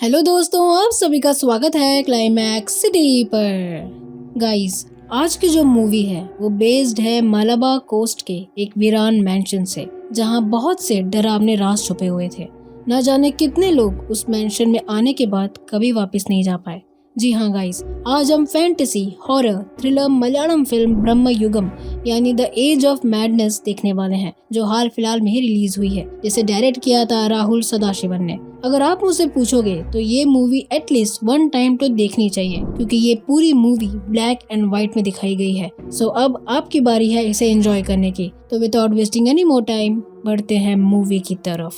Hello दोस्तों, आप सभी का स्वागत है क्लाइमैक्स सिटी पर। गाइस, आज की जो मूवी है वो बेस्ड है मालाबार कोस्ट के एक वीरान मैंशन से, जहां बहुत से डरावने राज छुपे हुए थे। न जाने कितने लोग उस मैंशन में आने के बाद कभी वापस नहीं जा पाए। जी हाँ गाइस, आज हम fantasy, horror, thriller Malayalam film ब्रह्म युगम यानी द एज ऑफ मैडनेस देखने वाले हैं, जो हाल फिलहाल में ही रिलीज हुई है, जिसे डायरेक्ट किया था राहुल सदाशिवन ने। अगर आप मुझसे पूछोगे तो ये मूवी एटलीस्ट वन टाइम तो देखनी चाहिए, क्योंकि ये पूरी मूवी ब्लैक एंड व्हाइट में दिखाई गई है। सो अब आपकी बारी है इसे एंजॉय करने की। तो without wasting any more time बढ़ते हैं मूवी की तरफ।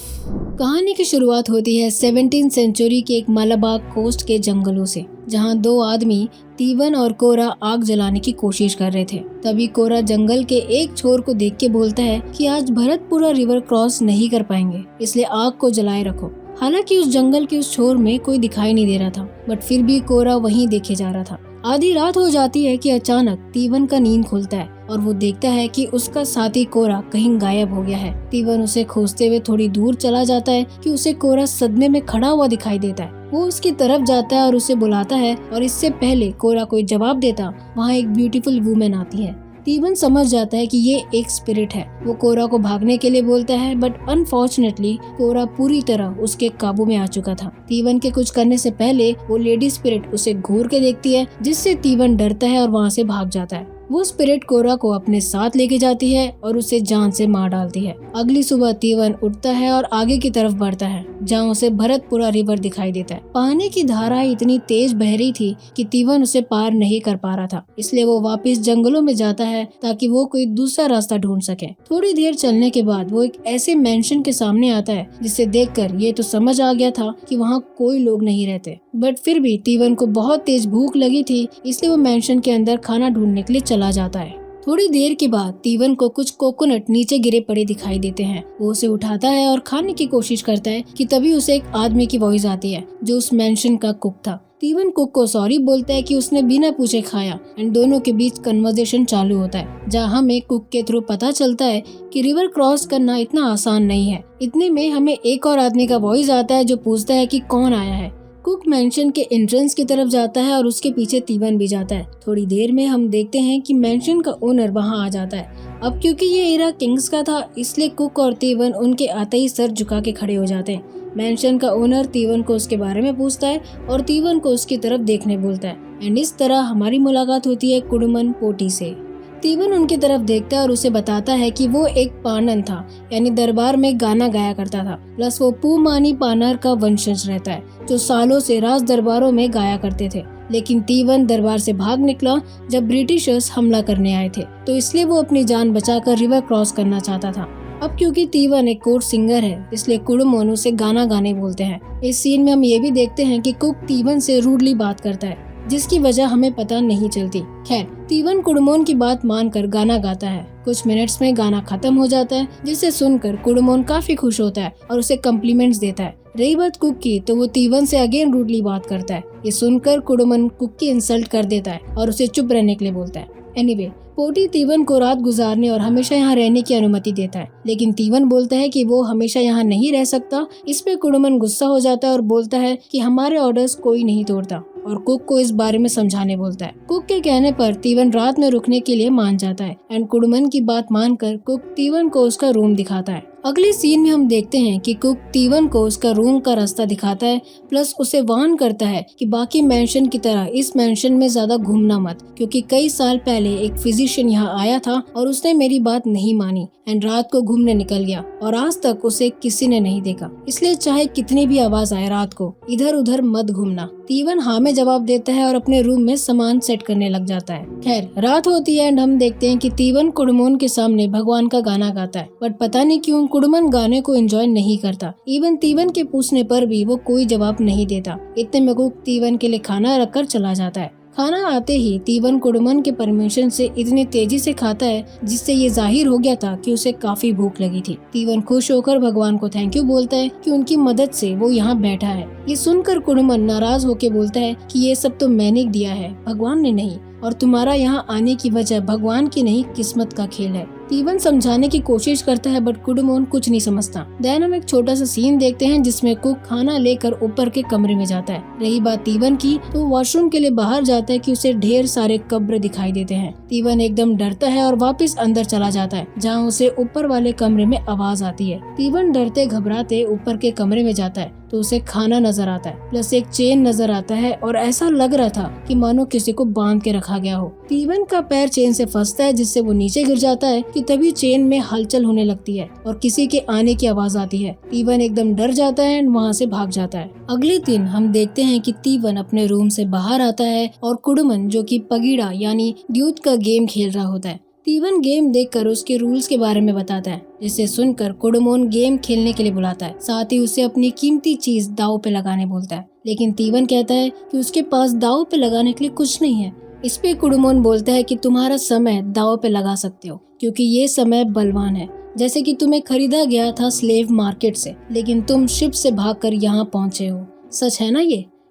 कहानी की शुरुआत होती है 17th सेंचुरी के एक मालाबार कोस्ट के जंगलों से, जहां दो आदमी तीवन और कोरा आग जलाने की कोशिश कर रहे थे। तभी कोरा जंगल के एक छोर को देख के बोलता है कि आज भरतपुरा रिवर क्रॉस नहीं कर पाएंगे, इसलिए आग को जलाए रखो। हालांकि उस जंगल के उस छोर में कोई दिखाई नहीं दे रहा था, बट फिर भी कोरा वहीं देखे जा रहा था। आधी रात हो जाती है कि अचानक तीवन का नींद खुलता है और वो देखता है कि उसका साथी कोरा कहीं गायब हो गया है। तीवन उसे खोजते हुए थोड़ी दूर चला जाता है कि उसे कोरा सदमे में खड़ा हुआ दिखाई देता है। वो उसकी तरफ जाता है और उसे बुलाता है, और इससे पहले कोरा कोई जवाब देता, वहाँ एक ब्यूटीफुल वुमेन आती है। तीवन समझ जाता है कि ये एक स्पिरिट है। वो कोरा को भागने के लिए बोलता है, बट अनफॉर्चुनेटली कोरा पूरी तरह उसके काबू में आ चुका था। तीवन के कुछ करने से पहले वो लेडी स्पिरिट उसे घूर के देखती है, जिससे तीवन डरता है और वहाँ से भाग जाता है। वो स्पिरिट कोरा को अपने साथ लेके जाती है और उसे जान से मार डालती है। अगली सुबह तीवन उठता है और आगे की तरफ बढ़ता है, जहाँ उसे भरतपुरा रिवर दिखाई देता है। पानी की धारा इतनी तेज बह रही थी कि तीवन उसे पार नहीं कर पा रहा था, इसलिए वो वापस जंगलों में जाता है ताकि वो कोई दूसरा रास्ता ढूंढ सके। थोड़ी देर चलने के बाद वो एक ऐसे मैंशन के सामने आता है जिसे देखकर ये तो समझ आ गया था कि वहाँ कोई लोग नहीं रहते, बट फिर भी तीवन को बहुत तेज भूख लगी थी, इसलिए वो मैंशन के अंदर खाना ढूंढने के लिए चला जाता है। थोड़ी देर के बाद तीवन को कुछ कोकोनट नीचे गिरे पड़े दिखाई देते हैं। वो उसे उठाता है और खाने की कोशिश करता है कि तभी उसे एक आदमी की वॉइस आती है, जो उस मैंशन का कुक था। तीवन कुक को सॉरी बोलता है कि उसने बिना पूछे खाया, एंड दोनों के बीच कन्वर्सेशन चालू होता है, जहाँ हमें कुक के थ्रू पता चलता है कि रिवर क्रॉस करना इतना आसान नहीं है। इतने में हमें एक और आदमी का वॉइस आता है, जो पूछता है कि कौन आया है। कुक मैंशन के एंट्रेंस की तरफ जाता है और उसके पीछे तीवन भी जाता है। थोड़ी देर में हम देखते हैं कि मैंशन का ओनर वहां आ जाता है। अब क्योंकि ये एरा किंग्स का था, इसलिए कुक और तीवन उनके आते ही सर झुका के खड़े हो जाते हैं। मैंशन का ओनर तीवन को उसके बारे में पूछता है और तीवन को उसकी तरफ देखने बोलता है, एंड इस तरह हमारी मुलाकात होती है कुडुमन पोटी से। तीवन उनकी तरफ देखता है और उसे बताता है कि वो एक पानन था, यानी दरबार में गाना गाया करता था। प्लस वो पूमानी पानर का वंशज रहता है, जो सालों से राज दरबारों में गाया करते थे। लेकिन तीवन दरबार से भाग निकला जब ब्रिटिशर्स हमला करने आए थे, तो इसलिए वो अपनी जान बचाकर रिवर क्रॉस करना चाहता था। अब क्योंकि तीवन एक कोर्ट सिंगर है, इसलिए कुडुमन उसे गाना गाने बोलते हैं। इस सीन में हम ये भी देखते हैं कि कुक तीवन से रूडली बात करता है, जिसकी वजह हमें पता नहीं चलती। खैर, तीवन कुडुमन की बात मानकर गाना गाता है। कुछ मिनट्स में गाना खत्म हो जाता है, जिसे सुनकर कुडुमन काफी खुश होता है और उसे कम्प्लीमेंट्स देता है। रही बात कुक की, तो वो तीवन से अगेन रूडली बात करता है। ये सुनकर कुडुमन कुक की इंसल्ट कर देता है और उसे चुप रहने के लिए बोलता है। एनीवे, पोटी तीवन को रात गुजारने और हमेशा यहाँ रहने की अनुमति देता है, लेकिन तीवन बोलता है कि वो हमेशा यहाँ नहीं रह सकता। इस पे कुडुमन गुस्सा हो जाता है और बोलता है कि हमारे ऑर्डर्स कोई नहीं तोड़ता, और कुक को इस बारे में समझाने बोलता है। कुक के कहने पर तीवन रात में रुकने के लिए मान जाता है, एंड कुडुमन की बात मानकर कुक तीवन को उसका रूम दिखाता है। अगले सीन में हम देखते हैं कि कुक तीवन को उसका रूम का रास्ता दिखाता है, प्लस उसे वार्न करता है कि बाकी मैंशन की तरह इस मैंशन में ज्यादा घूमना मत, क्योंकि कई साल पहले एक फिजिशियन यहाँ आया था और उसने मेरी बात नहीं मानी एंड रात को घूमने निकल गया, और आज तक उसे किसी ने नहीं देखा। इसलिए चाहे कितनी भी आवाज आए रात को, इधर उधर मत घूमना। तीवन हाँ में जवाब देता है और अपने रूम में सामान सेट करने लग जाता है। खैर, रात होती है एंड हम देखते हैं कि तीवन कुडुमन के सामने भगवान का गाना गाता है, बट पता नहीं क्यों कुडुमन गाने को एंजॉय नहीं करता। इवन तीवन के पूछने पर भी वो कोई जवाब नहीं देता। इतने में कुक तीवन के लिए खाना रखकर चला जाता है। खाना आते ही तीवन कुडुमन के परमिशन से इतनी तेजी से खाता है, जिससे ये जाहिर हो गया था कि उसे काफी भूख लगी थी। तीवन खुश होकर भगवान को थैंक यू बोलता है कि उनकी मदद से वो यहाँ बैठा है। ये सुनकर कुडुमन नाराज होकर बोलता है कि ये सब तो मैंने दिया है, भगवान ने नहीं। और तुम्हारा यहाँ आने की वजह भगवान की नहीं किस्मत का खेल है। तीवन समझाने की कोशिश करता है बट कुडुमोन कुछ नहीं समझता। देन हम एक छोटा सा सीन देखते हैं जिसमें कुक खाना लेकर ऊपर के कमरे में जाता है। रही बात तीवन की, तो वॉशरूम के लिए बाहर जाता है कि उसे ढेर सारे कब्र दिखाई देते हैं। तीवन एकदम डरता है और वापस अंदर चला जाता है जहाँ उसे ऊपर वाले कमरे में आवाज आती है। तीवन डरते घबराते ऊपर के कमरे में जाता है तो उसे खाना नजर आता है, प्लस एक चेन नजर आता है और ऐसा लग रहा था कि मानो किसी को बांध के रखा गया हो। तीवन का पैर चेन से फंसता है जिससे वो नीचे गिर जाता है कि तभी चेन में हलचल होने लगती है और किसी के आने की आवाज आती है। तीवन एकदम डर जाता है और वहाँ से भाग जाता है। अगले दिन हम देखते हैं कि तीवन अपने रूम से बाहर आता है और कुडुमन जो कि पगीड़ा यानी ड्यूट का गेम खेल रहा होता है। तीवन गेम देखकर उसके रूल्स के बारे में बताता है, जिसे सुनकर कुडुमोन गेम खेलने के लिए बुलाता है। साथ ही उसे अपनी कीमती चीज दाव पे लगाने बोलता है, लेकिन तीवन कहता है कि उसके पास दाव पे लगाने के लिए कुछ नहीं है। इस पे कुडुमोन बोलता है कि तुम्हारा समय दाव पे लगा सकते हो क्योंकि ये समय बलवान है, जैसे कि तुम्हें खरीदा गया था स्लेव मार्केट से, लेकिन तुम शिप से भागकर यहाँ पहुँचे हो। सच है ना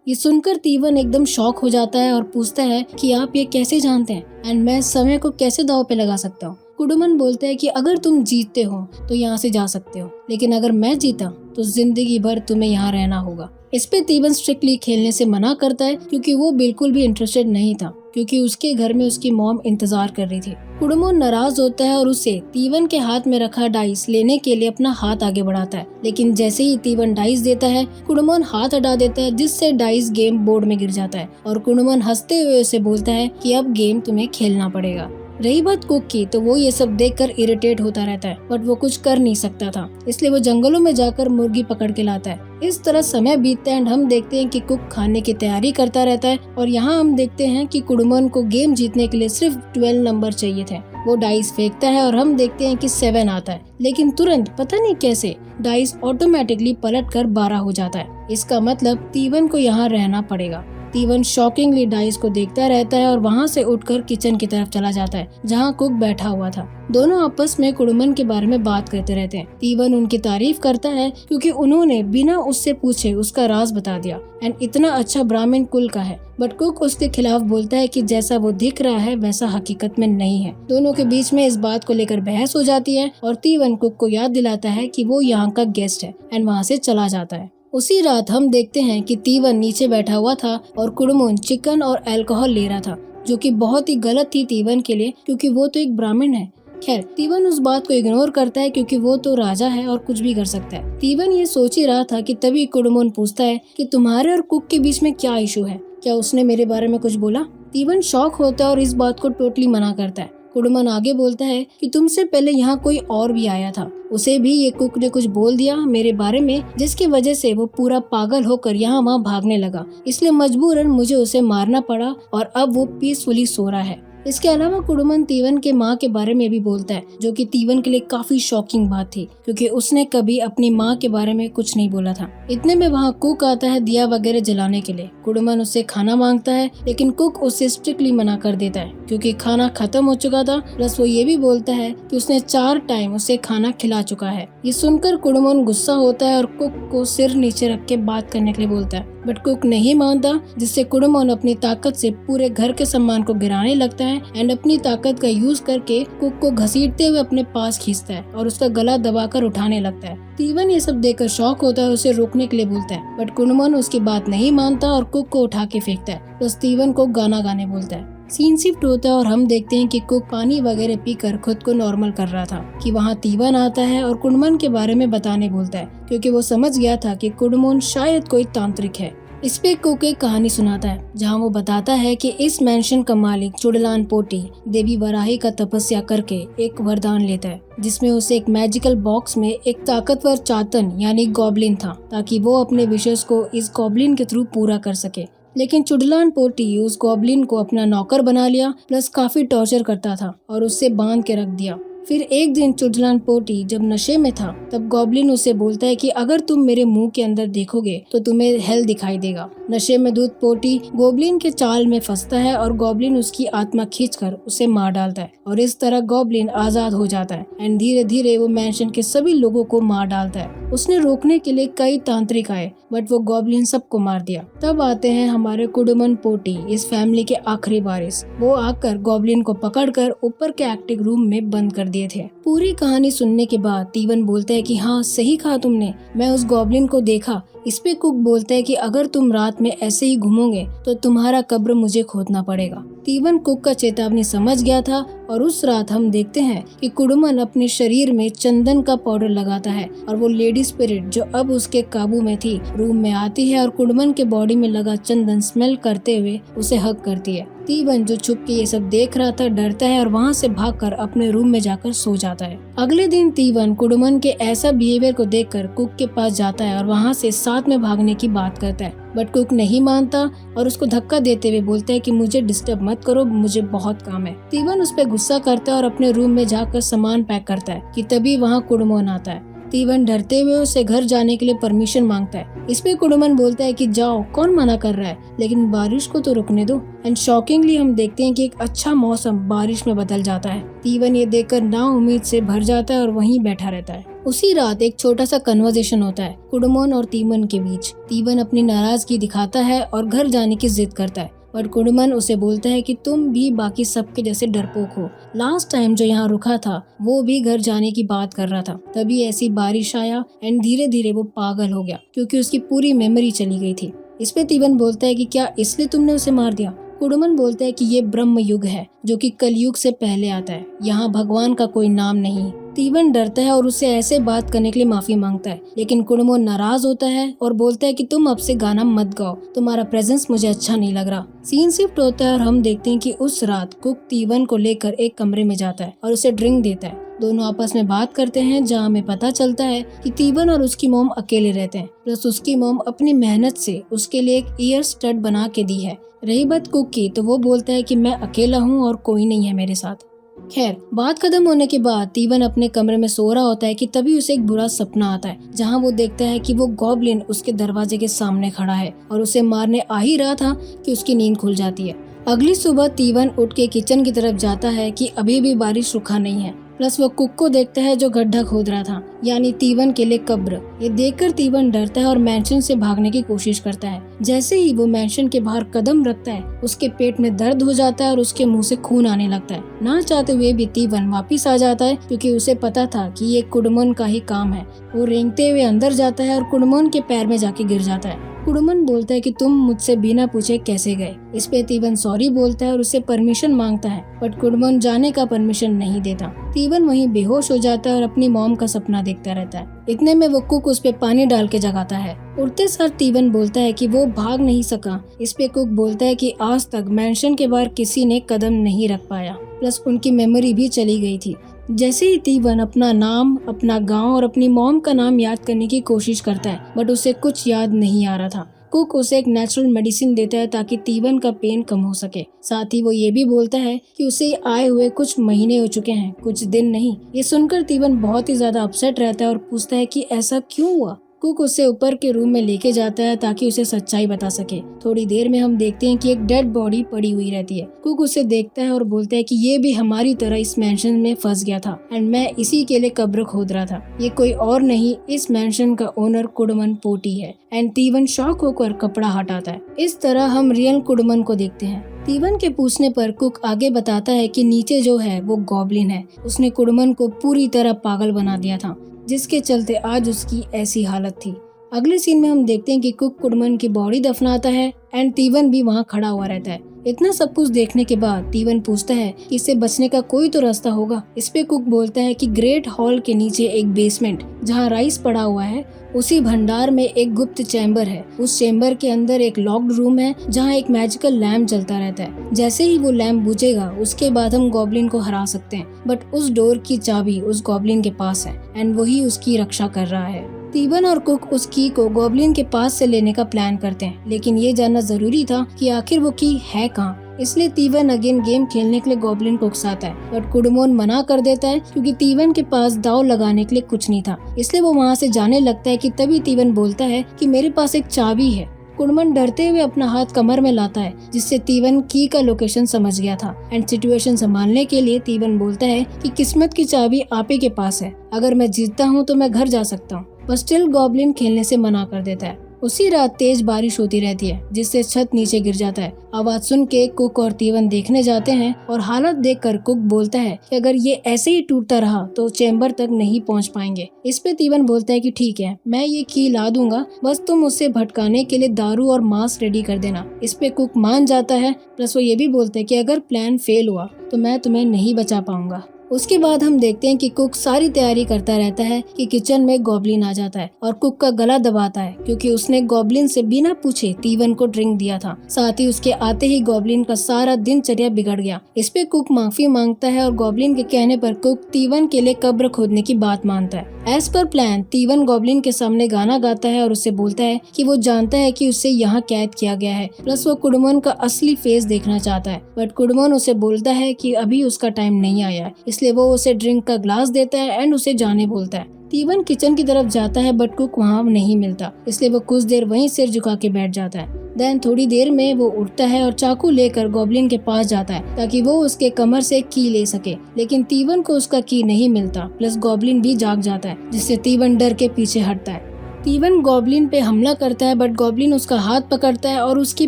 ये सुनकर तीवन एकदम शॉक हो जाता है और पूछता है कि आप ये कैसे जानते हैं एंड मैं समय को कैसे दाव पे लगा सकता हूँ। कुडुमन बोलता है कि अगर तुम जीतते हो तो यहाँ से जा सकते हो, लेकिन अगर मैं जीता तो जिंदगी भर तुम्हें यहाँ रहना होगा। इस पे तीवन स्ट्रिक्टली खेलने से मना करता है क्योंकि वो बिल्कुल भी इंटरेस्टेड नहीं था, क्योंकि उसके घर में उसकी मॉम इंतजार कर रही थी। कुडुमोन नाराज होता है और उसे तीवन के हाथ में रखा डाइस लेने के लिए अपना हाथ आगे बढ़ाता है, लेकिन जैसे ही तीवन डाइस देता है कुडुमोन हाथ हटा देता है जिससे डाइस गेम बोर्ड में गिर जाता है और कुडुमोन हंसते हुए उसे बोलता है कि अब गेम तुम्हें खेलना पड़ेगा। रही बात कुक की, तो वो ये सब देखकर इरिटेट होता रहता है बट वो कुछ कर नहीं सकता था, इसलिए वो जंगलों में जाकर मुर्गी पकड़ के लाता है। इस तरह समय बीतता है एंड हम देखते हैं कि कुक खाने की तैयारी करता रहता है और यहाँ हम देखते हैं कि कुडुमन को गेम जीतने के लिए सिर्फ 12 नंबर चाहिए थे। वो डाइस फेंकता है और हम देखते हैं कि 7 आता है, लेकिन तुरंत पता नहीं कैसे डाइस ऑटोमेटिकली पलट कर 12 हो जाता है। इसका मतलब तीवन को यहाँ रहना पड़ेगा। तीवन शॉकिंगली डाइस को देखता रहता है और वहाँ से उठकर किचन की तरफ चला जाता है जहाँ कुक बैठा हुआ था। दोनों आपस में कुडुमन के बारे में बात करते रहते हैं। तीवन उनकी तारीफ करता है क्योंकि उन्होंने बिना उससे पूछे उसका राज बता दिया एंड इतना अच्छा ब्राह्मण कुल का है, बट कुक उसके खिलाफ बोलता है कि जैसा वो दिख रहा है वैसा हकीकत में नहीं है। दोनों के बीच में इस बात को लेकर बहस हो जाती है और तीवन कुक को याद दिलाता है कि वो यहाँ का गेस्ट है एंड वहाँ से चला जाता है। उसी रात हम देखते हैं कि तीवन नीचे बैठा हुआ था और कुडुमोन चिकन और अल्कोहल ले रहा था, जो कि बहुत ही गलत थी तीवन के लिए क्योंकि वो तो एक ब्राह्मण है। खैर तीवन उस बात को इग्नोर करता है क्योंकि वो तो राजा है और कुछ भी कर सकता है। तीवन ये सोच ही रहा था कि तभी कुडुमोन पूछता है कि तुम्हारे और कुक के बीच में क्या इशू है, क्या उसने मेरे बारे में कुछ बोला। तीवन शॉक होता है और इस बात को टोटली मना करता है। कुडुमन आगे बोलता है कि तुमसे पहले यहाँ कोई और भी आया था, उसे भी ये कुक ने कुछ बोल दिया मेरे बारे में, जिसकी वजह से वो पूरा पागल होकर यहाँ वहाँ भागने लगा, इसलिए मजबूरन मुझे उसे मारना पड़ा और अब वो पीसफुली सो रहा है। इसके अलावा कुडुमन तीवन के माँ के बारे में भी बोलता है, जो कि तीवन के लिए काफी शॉकिंग बात थी क्योंकि उसने कभी अपनी माँ के बारे में कुछ नहीं बोला था। इतने में वहाँ कुक आता है दिया वगैरह जलाने के लिए। कुडुमन उससे खाना मांगता है लेकिन कुक उससे स्ट्रिक्टली मना कर देता है क्योंकि खाना खत्म हो चुका था, प्लस वो ये भी बोलता है कि उसने 4 टाइम उसे खाना खिला चुका है। ये सुनकर कुडुमन गुस्सा होता है और कुक को सिर नीचे रख के बात करने के लिए बोलता है, बट कुक नहीं मानता, जिससे कुडुमन अपनी ताकत से पूरे घर के सामान को गिराने लगता है एंड अपनी ताकत का यूज करके कुक को घसीटते हुए अपने पास खींचता है और उसका गला दबाकर उठाने लगता है। तीवन ये सब देखकर शॉक होता है और उसे रोकने के लिए बोलता है, बट कुडुमन उसकी बात नहीं मानता और कुक को उठा के फेंकता है, प्लस तीवन को गाना गाने बोलता है। सीन शिफ्ट होता है और हम देखते हैं कि कुक पानी वगैरह पीकर खुद को नॉर्मल कर रहा था कि वहाँ तीवन आता है और कुडुमन के बारे में बताने बोलता है क्योंकि वो समझ गया था कि कुडुमन शायद कोई तांत्रिक है। इस पे कुक एक कहानी सुनाता है जहाँ वो बताता है कि इस मैंशन का मालिक चुड़लान पोटी देवी वराही का तपस्या करके एक वरदान लेता है, जिसमें उसे एक मैजिकल बॉक्स में एक ताकतवर चातन यानी गॉब्लिन था ताकि वो अपने विशेष को इस गॉब्लिन के थ्रू पूरा कर सके। लेकिन चुड़लान पोटी उस गॉब्लिन को अपना नौकर बना लिया, प्लस काफी टॉर्चर करता था और उससे बांध के रख दिया। फिर एक दिन चुडलान पोटी जब नशे में था तब गॉब्लिन उसे बोलता है कि अगर तुम मेरे मुंह के अंदर देखोगे तो तुम्हें हेल दिखाई देगा। नशे में धुत पोटी गॉब्लिन के चाल में फंसता है और गॉब्लिन उसकी आत्मा खींचकर उसे मार डालता है और इस तरह गॉब्लिन आजाद हो जाता है एंड धीरे धीरे वो मैंशन के सभी लोगों को मार डालता है। उसने रोकने के लिए कई तांत्रिक आए बट वो गॉब्लिन सबको मार दिया। तब आते हैं हमारे कुडुमन पोटी, इस फैमिली के आखिरी वारिस। वो आकर गॉब्लिन को पकड़कर ऊपर के एक्टिंग रूम में बंद कर दिए थे। पूरी कहानी सुनने के बाद तीवन बोलता है कि हाँ सही कहा तुमने, मैं उस गॉब्लिन को देखा। इस पे कुक बोलता है कि अगर तुम रात में ऐसे ही घूमोगे तो तुम्हारा कब्र मुझे खोदना पड़ेगा। तीवन कुक का चेतावनी समझ गया था और उस रात हम देखते हैं कि कुडुमन अपने शरीर में चंदन का पाउडर लगाता है और वो लेडी स्पिरिट जो अब उसके काबू में थी रूम में आती है और कुडुमन के बॉडी में लगा चंदन स्मेल करते हुए उसे हग करती है। तीवन जो छुप के ये सब देख रहा था डरता है और वहाँ से भागकर अपने रूम में जाकर सो जाता है। अगले दिन तीवन कुडुमन के ऐसा बिहेवियर को देखकर कुक के पास जाता है और वहाँ से साथ में भागने की बात करता है बट कुक नहीं मानता और उसको धक्का देते हुए बोलता है कि मुझे डिस्टर्ब मत करो, मुझे बहुत काम है। तीवन उस पर गुस्सा करता है और अपने रूम में जाकर सामान पैक करता है कि तभी वहाँ कुडुमन आता है। तीवन डरते हुए उसे घर जाने के लिए परमिशन मांगता है। इस पे कुडुमन बोलता है कि जाओ, कौन मना कर रहा है, लेकिन बारिश को तो रुकने दो। एंड शॉकिंगली हम देखते हैं कि एक अच्छा मौसम बारिश में बदल जाता है। तीवन ये देखकर नाउम्मीद से भर जाता है और वहीं बैठा रहता है। उसी रात एक छोटा सा कन्वर्सेशन होता है कुडुमन और तीवन के बीच। तीवन अपनी नाराजगी दिखाता है और घर जाने की जिद करता है बट कुडुमन उसे बोलता है कि तुम भी बाकी सबके जैसे डरपोक हो। लास्ट टाइम जो यहाँ रुका था वो भी घर जाने की बात कर रहा था, तभी ऐसी बारिश आया एंड धीरे धीरे वो पागल हो गया क्योंकि उसकी पूरी मेमोरी चली गई थी। इस पे तीवन बोलता है कि क्या इसलिए तुमने उसे मार दिया। कुडुमन बोलता है कि ये ब्रह्म युग है जो कि कलयुग से पहले आता है, यहाँ भगवान का कोई नाम नहीं। तीवन डरता है और उससे ऐसे बात करने के लिए माफी मांगता है लेकिन कुडुमन नाराज होता है और बोलता है कि तुम अब से गाना मत गाओ, तुम्हारा प्रेजेंस मुझे अच्छा नहीं लग रहा। सीन शिफ्ट होता है और हम देखते हैं कि उस रात कुक तीवन को लेकर एक कमरे में जाता है और उसे ड्रिंक देता है। दोनों आपस में बात करते हैं जहाँ हमें पता चलता है कि तीवन और उसकी मॉम अकेले रहते हैं, प्लस उसकी मॉम अपनी मेहनत से उसके लिए एक ईयर स्टड बना के दी है। रही बात कुक की तो वो बोलता है कि मैं अकेला हूँ और कोई नहीं है मेरे साथ। खैर बात खत्म होने के बाद तीवन अपने कमरे में सो रहा होता है कि तभी उसे एक बुरा सपना आता है जहां वो देखता है कि वो गॉब्लिन उसके दरवाजे के सामने खड़ा है और उसे मारने आ ही रहा था कि उसकी नींद खुल जाती है। अगली सुबह तीवन उठ के किचन की तरफ जाता है कि अभी भी बारिश रुका नहीं है, प्लस वो कुक को देखता है जो गड्ढा खोद रहा था, यानी तीवन के लिए कब्र। ये देखकर तीवन डरता है और मैंशन से भागने की कोशिश करता है। जैसे ही वो मैंशन के बाहर कदम रखता है उसके पेट में दर्द हो जाता है और उसके मुंह से खून आने लगता है। ना चाहते हुए भी तीवन वापिस आ जाता है क्योंकि उसे पता था कि ये कुडुमन का ही काम है। वो रेंगते हुए अंदर जाता है और कुडुमन के पैर में जाके गिर जाता है। कुडुमन बोलता है कि तुम मुझसे बिना पूछे कैसे गए। इस पे तीवन सॉरी बोलता है और उससे परमिशन मांगता है बट कुडुमन जाने का परमिशन नहीं देता। तीवन वहीं बेहोश हो जाता है और अपनी मॉम का सपना देखता रहता है। इतने में वो कुक उस पे पानी डाल के जगाता है। उठते सार तीवन बोलता है कि वो भाग नहीं सका। इस पे कुक बोलता है कि आज तक मैंशन के बाहर किसी ने कदम नहीं रख पाया, प्लस उनकी मेमोरी भी चली गई थी। जैसे ही तीवन अपना नाम, अपना गांव और अपनी मॉम का नाम याद करने की कोशिश करता है बट उसे कुछ याद नहीं आ रहा था। कुक उसे एक नेचुरल मेडिसिन देता है ताकि तीवन का पेन कम हो सके। साथ ही वो ये भी बोलता है कि उसे आए हुए कुछ महीने हो चुके हैं, कुछ दिन नहीं। ये सुनकर तीवन बहुत ही ज्यादा अपसेट रहता है और पूछता है कि ऐसा क्यों हुआ। कुक उसे ऊपर के रूम में लेके जाता है ताकि उसे सच्चाई बता सके। थोड़ी देर में हम देखते हैं कि एक डेड बॉडी पड़ी हुई रहती है। कुक उसे देखता है और बोलता है कि ये भी हमारी तरह इस मैंशन में फंस गया था एंड मैं इसी के लिए कब्र खोद रहा था। ये कोई और नहीं, इस मैंशन का ओनर कुडुमन पोटी है। एंड तीवन शॉक होकर कपड़ा हटाता है। इस तरह हम रियल कुडुमन को देखते हैं। तीवन के पूछने पर कुक आगे बताता है कि नीचे जो है वो गॉब्लिन है। उसने कुडुमन को पूरी तरह पागल बना दिया था जिसके चलते आज उसकी ऐसी हालत थी। अगले सीन में हम देखते हैं कि कुक कुडुमन की बॉडी दफनाता है एंड तीवन भी वहाँ खड़ा हुआ रहता है। इतना सब कुछ देखने के बाद तीवन पूछता है कि इससे बचने का कोई तो रास्ता होगा। इस पे कुक बोलता है कि ग्रेट हॉल के नीचे एक बेसमेंट जहाँ राइस पड़ा हुआ है, उसी भंडार में एक गुप्त चैम्बर है। उस चैम्बर के अंदर एक लॉक्ड रूम है जहाँ एक मैजिकल लैम्प जलता रहता है। जैसे ही वो लैम्प बुझेगा उसके बाद हम गॉब्लिन को हरा सकते हैं, बट उस डोर की चाबी उस गॉब्लिन के पास है एंड वही उसकी रक्षा कर रहा है। तीवन और कुक उस की को गॉब्लिन के पास से लेने का प्लान करते हैं, लेकिन ये जानना जरूरी था कि आखिर वो की है कहाँ। इसलिए तीवन अगेन गेम खेलने के लिए गॉब्लिन को उकसाता है, बट कुडुमोन मना कर देता है क्योंकि तीवन के पास दाव लगाने के लिए कुछ नहीं था। इसलिए वो वहाँ से जाने लगता है कि तभी तीवन बोलता है कि मेरे पास एक चाबी है। कुडुमन डरते हुए अपना हाथ कमर में लाता है, जिससे तीवन की का लोकेशन समझ गया था एंड सिचुएशन संभालने के लिए तीवन बोलता है कि किस्मत की चाबी आप ही के पास है, अगर मैं जीतता हूँ तो मैं घर जा सकता हूँ। पर स्टिल गॉब्लिन खेलने से मना कर देता है। उसी रात तेज बारिश होती रहती है, जिससे छत नीचे गिर जाता है। आवाज सुन के कुक और तीवन देखने जाते हैं और हालत देखकर कुक बोलता है कि अगर ये ऐसे ही टूटता रहा तो चेम्बर तक नहीं पहुंच पाएंगे। इस पे तीवन बोलता है कि ठीक है, मैं ये की ला दूंगा, बस तुम उससे भटकाने के लिए दारू और मांस रेडी कर देना। इस पे कुक मान जाता है, प्लस वो ये भी बोलता है कि अगर प्लान फेल हुआ तो मैं तुम्हें नहीं बचा पाऊंगा। उसके बाद हम देखते हैं कि कुक सारी तैयारी करता रहता है कि किचन में गॉब्लिन आ जाता है और कुक का गला दबाता है क्योंकि उसने गॉब्लिन से बिना पूछे तीवन को ड्रिंक दिया था। साथ ही उसके आते ही गॉब्लिन का सारा दिनचर्या बिगड़ गया। इस पे कुक माफी मांगता है और गॉब्लिन के कहने पर कुक तीवन के लिए कब्र खोदने की बात मानता है। एज पर प्लान तीवन गॉब्लिन के सामने गाना गाता है और उससे बोलता है कि वो जानता है कि उसे यहाँ कैद किया गया है, प्लस वो कुडुमन का असली फेस देखना चाहता है, बट कुडुमन उसे बोलता है कि अभी उसका टाइम नहीं आया है। इसलिए वो उसे ड्रिंक का ग्लास देता है एंड उसे जाने बोलता है। तीवन किचन की तरफ जाता है बट कुक वहाँ नहीं मिलता, इसलिए वो कुछ देर वहीं सिर झुका के बैठ जाता है। देन थोड़ी देर में वो उठता है और चाकू लेकर गॉब्लिन के पास जाता है ताकि वो उसके कमर से की ले सके, लेकिन तीवन को उसका की नहीं मिलता। प्लस गॉब्लिन भी जाग जाता है, जिससे तीवन डर के पीछे हटता है। तीवन गॉब्लिन पे हमला करता है बट गॉब्लिन उसका हाथ पकड़ता है और उसकी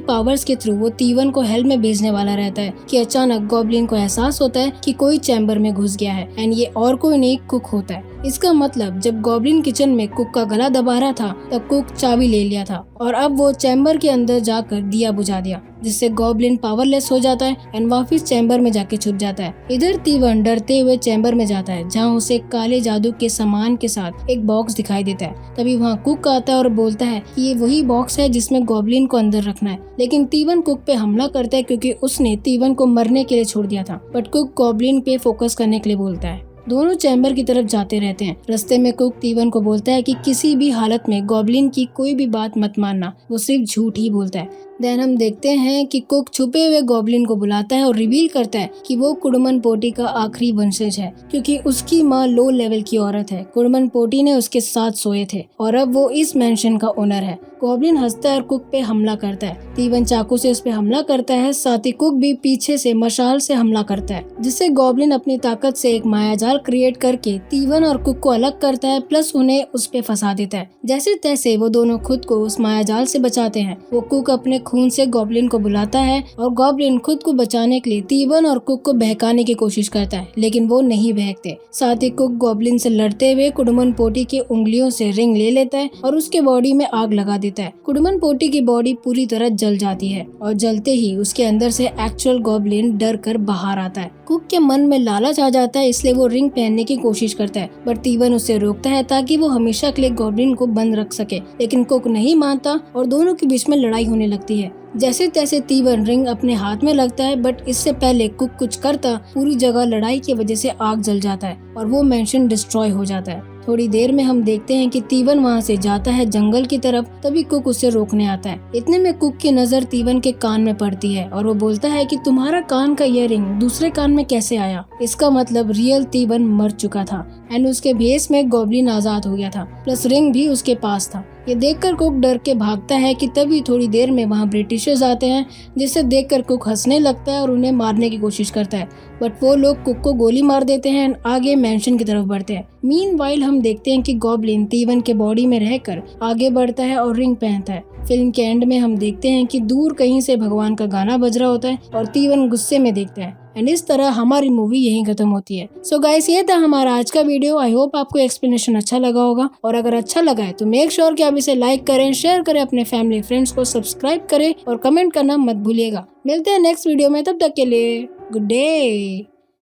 पावर्स के थ्रू वो तीवन को हेल में भेजने वाला रहता है कि अचानक गॉब्लिन को एहसास होता है कि कोई चैम्बर में घुस गया है एंड ये और कोई नहीं कुक होता है। इसका मतलब जब गॉब्लिन किचन में कुक का गला दबा रहा था तब कुक चाबी ले लिया था और अब वो चैम्बर के अंदर जाकर दिया बुझा दिया, जिससे गॉब्लिन पावरलेस हो जाता है एंड वापिस चैम्बर में जाके छुप जाता है। इधर तीवन डरते हुए चैम्बर में जाता है जहाँ उसे काले जादू के सामान के साथ एक बॉक्स दिखाई देता है। तभी वहाँ कुक आता है और बोलता है कि ये वही बॉक्स है जिसमें गॉब्लिन को अंदर रखना है, लेकिन तीवन कुक पे हमला करता है क्योंकि उसने तीवन को मरने के लिए छोड़ दिया था, बट कुक गॉब्लिन पे फोकस करने के लिए बोलता है। दोनों चैम्बर की तरफ जाते रहते हैं। रास्ते में कुक तीवन को बोलता है कि किसी भी हालत में गॉब्लिन की कोई भी बात मत मानना, वो सिर्फ झूठ ही बोलता है। देन हम देखते हैं कि कुक छुपे हुए गॉब्लिन को बुलाता है और रिवील करता है कि वो कुडुमन पोटी का आखिरी वंशज है, क्योंकि उसकी माँ लो लेवल की औरत है। कुडुमन पोटी ने उसके साथ सोए थे और अब वो इस मेंशन का ओनर है। गॉब्लिन हंसता है और कुक पे हमला करता है। तीवन चाकू से उस पे हमला करता है, साथ ही कुक भी पीछे से मशाल से हमला करता है, जिससे गॉब्लिन अपनी ताकत से एक मायाजाल क्रिएट करके तीवन और कुक को अलग करता है, प्लस उन्हें उस पे फंसा देता है। जैसे तैसे वो दोनों खुद को उस मायाजाल से बचाते हैं। वो कुक अपने खून से गॉब्लिन को बुलाता है और गॉब्लिन खुद को बचाने के लिए तीवन और कुक को बहकाने की कोशिश करता है, लेकिन वो नहीं बहकते। साथ ही कुक गॉब्लिन से लड़ते हुए कुडुमन पोटी की उंगलियों से रिंग ले लेता है और उसके बॉडी में आग लगा देता है। कुडुमन पोटी की बॉडी पूरी तरह जल जाती है और जलते ही उसके अंदर से एक्चुअल गॉब्लिन डर कर बाहर आता है। कुक के मन में लालच आ जाता है, इसलिए वो रिंग पहनने की कोशिश करता है, बट तीवन उसे रोकता है ताकि वो हमेशा के लिए गॉब्लिन को बंद रख सके, लेकिन कुक नहीं मानता और दोनों के बीच में लड़ाई होने लगती है। जैसे तैसे तीवन रिंग अपने हाथ में लगता है, बट इससे पहले कुक कुछ करता पूरी जगह लड़ाई की वजह से आग जल जाता है और वो मेंशन डिस्ट्रॉय हो जाता है। थोड़ी देर में हम देखते हैं कि तीवन वहाँ से जाता है जंगल की तरफ, तभी कुक उसे रोकने आता है। इतने में कुक की नजर तीवन के कान में पड़ती है और वो बोलता है कि तुम्हारा कान का ईयररिंग दूसरे कान में कैसे आया। इसका मतलब रियल तीवन मर चुका था एंड उसके भेस में गॉब्लिन आजाद हो गया था, प्लस रिंग भी उसके पास था। ये देखकर कुक डर के भागता है कि तभी थोड़ी देर में वहाँ ब्रिटिशर्स आते हैं, जिसे देखकर कुक हंसने लगता है और उन्हें मारने की कोशिश करता है, बट वो लोग कुक को गोली मार देते हैं और आगे मेंशन की तरफ बढ़ते हैं। मीनवाइल हम देखते हैं कि गॉब्लिन तीवन के बॉडी में रहकर आगे बढ़ता है और रिंग पहनता है। फिल्म के एंड में हम देखते हैं कि दूर कहीं से भगवान का गाना बज रहा होता है और तीवन गुस्से में देखता है एंड इस तरह हमारी मूवी यहीं खत्म होती है। सो गाइस, ये था हमारा आज का वीडियो। आई होप आपको एक्सप्लेनेशन अच्छा लगा होगा, और अगर अच्छा लगा है तो मेक श्योर कि आप इसे लाइक करें, शेयर करें, अपने फैमिली फ्रेंड्स को सब्सक्राइब करें और कमेंट करना मत भूलिएगा। मिलते हैं नेक्स्ट वीडियो में, तब तक के लिए गुड डे।